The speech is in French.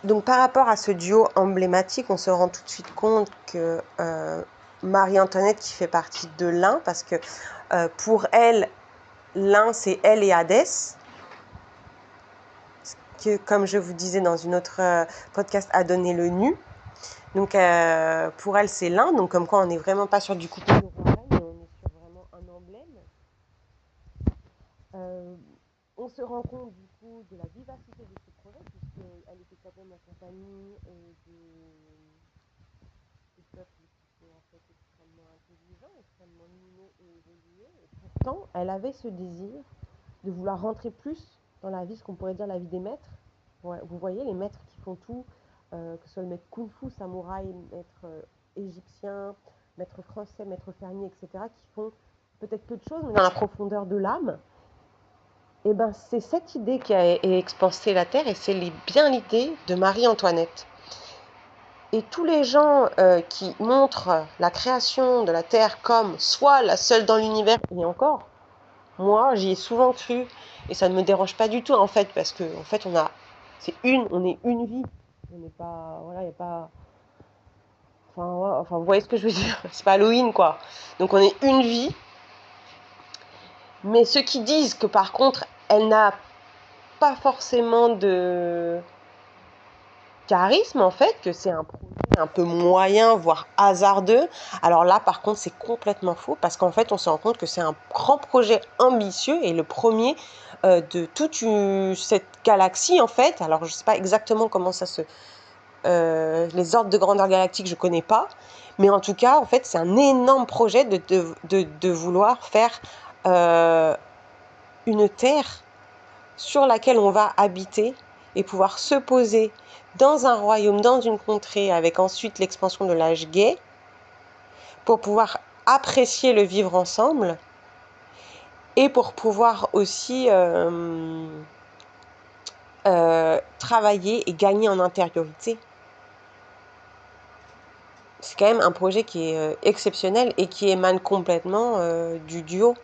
Donc par rapport à ce duo emblématique, on se rend tout de suite compte que Marie-Antoinette qui fait partie de l'un, parce que pour elle, l'un c'est elle et Hadès, que comme je vous disais dans une autre podcast, a donné le nu. Donc pour elle c'est l'un, donc comme quoi on n'est vraiment pas sur du couple de roi mais on est sur vraiment un emblème. On se rend compte du coup de la vivacité de ce projet, puisqu'elle était quand même en compagnie de peuples qui sont en fait extrêmement intelligents, extrêmement lumineux et évolués. Et pourtant, elle avait ce désir de vouloir rentrer plus dans la vie, ce qu'on pourrait dire la vie des maîtres. Ouais, vous voyez, les maîtres qui font tout, que ce soit le maître kung-fu, samouraï, maître égyptien, maître français, maître fermier, etc., qui font peut-être peu de choses, mais dans la profondeur de l'âme. Et ben, c'est cette idée qui a expansé la Terre et c'est bien l'idée de Marie-Antoinette. Et tous les gens qui montrent la création de la Terre comme soit la seule dans l'univers, et encore, moi j'y ai souvent cru et ça ne me dérange pas du tout en fait, parce que en fait on est une vie, on n'est pas, voilà, il y a pas, enfin vous voyez ce que je veux dire, c'est pas Halloween quoi. Donc on est une vie, mais ceux qui disent que par contre elle n'a pas forcément de charisme en fait, que c'est un projet un peu moyen, voire hasardeux. Alors là, par contre, c'est complètement faux parce qu'en fait, on se rend compte que c'est un grand projet ambitieux et le premier de toute cette galaxie en fait. Alors, je ne sais pas exactement comment ça se... les ordres de grandeur galactique, je ne connais pas. Mais en tout cas, en fait, c'est un énorme projet de vouloir faire une Terre sur laquelle on va habiter et pouvoir se poser dans un royaume, dans une contrée, avec ensuite l'expansion de l'âge gay, pour pouvoir apprécier le vivre ensemble et pour pouvoir aussi travailler et gagner en intériorité. C'est quand même un projet qui est exceptionnel et qui émane complètement du duo.